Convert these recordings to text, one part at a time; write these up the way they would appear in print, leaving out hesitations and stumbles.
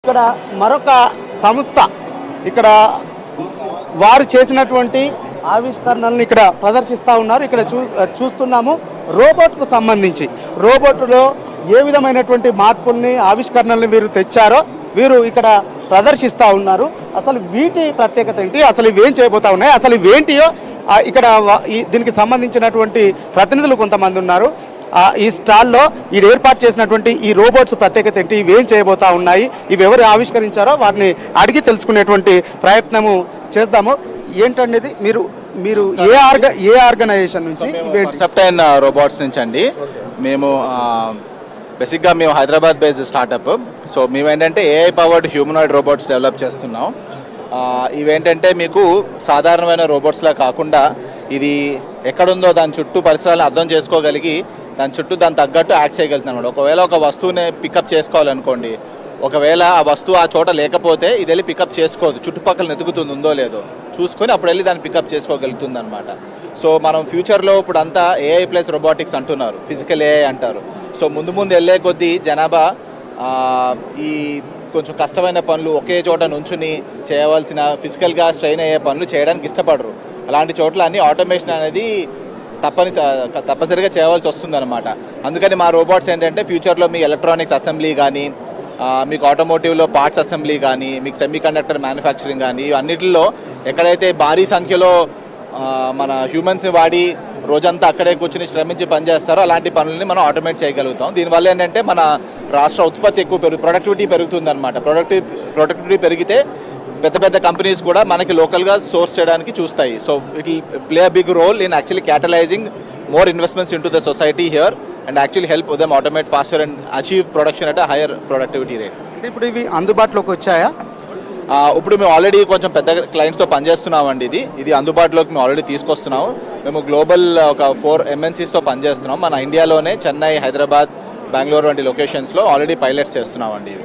ఇక్కడ మరొక సంస్థ ఇక్కడ వారు చేసినటువంటి ఆవిష్కరణలను ఇక్కడ ప్రదర్శిస్తూ ఉన్నారు. ఇక్కడ చూస్తున్నాము రోబోట్కు సంబంధించి రోబోట్లో ఏ విధమైనటువంటి మార్పుల్ని ఆవిష్కరణల్ని వీరు తెచ్చారో వీరు ఇక్కడ ప్రదర్శిస్తూ ఉన్నారు. అసలు వీటి ప్రత్యేకత ఏంటి, అసలు ఇవేం చేయబోతా ఉన్నాయి, అసలు ఇవేంటియో ఇక్కడ దీనికి సంబంధించినటువంటి ప్రతినిధులు కొంతమంది ఉన్నారు. ఈ స్టాల్లో ఈ ఏర్పాటు చేసినటువంటి ఈ రోబోట్స్ ప్రత్యేకత ఏంటి, ఇవేం చేయబోతా ఉన్నాయి, ఇవి ఎవరు ఆవిష్కరించారో వారిని అడిగి తెలుసుకునేటువంటి ప్రయత్నము చేద్దాము. ఏంటనేది మీరు ఏ ఆర్గనైజేషన్ నుంచి? సబ్టైన్ రోబోట్స్ నుంచి అండి. మేము బేసిక్గా మేము హైదరాబాద్ బేస్డ్ స్టార్టప్. సో మేమేంటంటే AI powered humanoid robots develop చేస్తున్నాం. ఇవేంటంటే మీకు సాధారణమైన రోబోట్స్లా కాకుండా ఇది ఎక్కడుందో దాని చుట్టూ పరిసరాలను అర్థం చేసుకోగలిగి దాని చుట్టూ దాని తగ్గట్టు యాక్ట్ చేయగలుగుతున్నాడు. ఒకవేళ ఒక వస్తువుని పికప్ చేసుకోవాలనుకోండి, ఒకవేళ ఆ వస్తువు ఆ చోట లేకపోతే ఇది వెళ్ళి పికప్ చేసుకోదు, చుట్టుపక్కల వెతుకుతుంది ఉందో లేదో చూసుకొని అప్పుడు వెళ్ళి దాన్ని పికప్ చేసుకోగలుగుతుంది అనమాట. సో మనం ఫ్యూచర్లో ఇప్పుడు అంతా ఏఐ ప్లస్ రోబోటిక్స్ అంటున్నారు, ఫిజికల్ ఏఐ అంటారు. సో ముందు వెళ్ళే కొద్దీ జనాభా ఈ కొంచెం కష్టమైన పనులు ఒకే చోట నుంచుని చేయవలసిన ఫిజికల్గా స్ట్రెయిన్ అయ్యే పనులు చేయడానికి ఇష్టపడరు. అలాంటి చోట్ల అన్ని ఆటోమేషన్ అనేది తప్పనిసరిగా చేయవలసి వస్తుంది అనమాట. అందుకని మా రోబోట్స్ ఏంటంటే ఫ్యూచర్లో మీ ఎలక్ట్రానిక్స్ అసెంబ్లీ కానీ, మీకు ఆటోమోటివ్లో పార్ట్స్ అసెంబ్లీ కానీ, మీకు సెమీ కండక్టర్ మ్యానుఫ్యాక్చరింగ్ కానీ, అన్నిటిలో ఎక్కడైతే భారీ సంఖ్యలో మన హ్యూమన్స్ని వాడి రోజంతా అక్కడే కూర్చుని శ్రమించి పనిచేస్తారో అలాంటి పనులని మనం ఆటోమేట్ చేయగలుగుతాం. దీనివల్ల ఏంటంటే మన రాష్ట్ర ఉత్పత్తి ఎక్కువ ప్రొడక్టివిటీ పెరుగుతుంది అనమాట. ప్రొడక్టివిటీ పెరిగితే పెద్ద పెద్ద కంపెనీస్ కూడా మనకి లోకల్గా సోర్స్ చేయడానికి చూస్తాయి. So it will play a big role in actually catalysing more investments into the society here and actually help them automate faster and achieve production at higher productivity rate. అంటే ఇప్పుడు ఇవి అందుబాటులోకి వచ్చాయా? ఇప్పుడు మేము already కొంచెం పెద్ద క్లయింట్స్తో పనిచేస్తున్నామండి. ఇది అందుబాటులోకి మేము ఆల్రెడీ తీసుకొస్తున్నాము. మేము గ్లోబల్ ఒక 4 MNCస్తో పనిచేస్తున్నాం. మన ఇండియాలోనే చెన్నై, హైదరాబాద్, బెంగళూరు వంటి లొకేషన్స్లో ఆల్రెడీ పైలట్స్ చేస్తున్నామండి.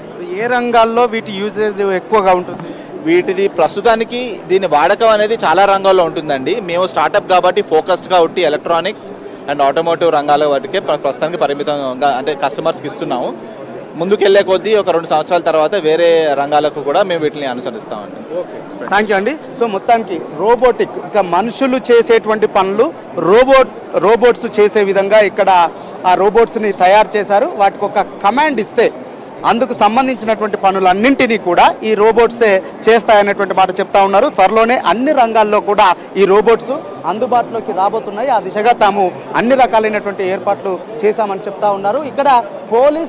ఏ రంగాల్లో వీటి యూసేజ్ ఎక్కువగా ఉంటుంది? వీటిది ప్రస్తుతానికి దీని వాడకం అనేది చాలా రంగాల్లో ఉంటుందండి. మేము స్టార్టప్ కాబట్టి ఫోకస్డ్గా ఉట్టి ఎలక్ట్రానిక్స్ అండ్ ఆటోమోటివ్ రంగాల వాటికే ప్రస్తుతానికి పరిమితంగా అంటే కస్టమర్స్కి ఇస్తున్నాము. ముందుకెళ్లే కొద్దీ ఒక 2 సంవత్సరాల తర్వాత వేరే రంగాలకు కూడా మేము వీటిని అనుసరిస్తామండి. థ్యాంక్ యూ అండి. సో మొత్తానికి రోబోటిక్ ఇక మనుషులు చేసేటువంటి పనులు రోబోట్స్ చేసే విధంగా ఇక్కడ ఆ రోబోట్స్ని తయారు చేశారు. వాటికి ఒక కమాండ్ ఇస్తే అందుకు సంబంధించినటువంటి పనులన్నింటినీ కూడా ఈ రోబోట్సే చేస్తాయనేటువంటి మాట చెప్తా ఉన్నారు. త్వరలోనే అన్ని రంగాల్లో కూడా ఈ రోబోట్స్ అందుబాటులోకి రాబోతున్నాయి. ఆ దిశగా తాము అన్ని రకాలైనటువంటి ఏర్పాట్లు చేశామని చెప్తా ఉన్నారు. ఇక్కడ పోలీస్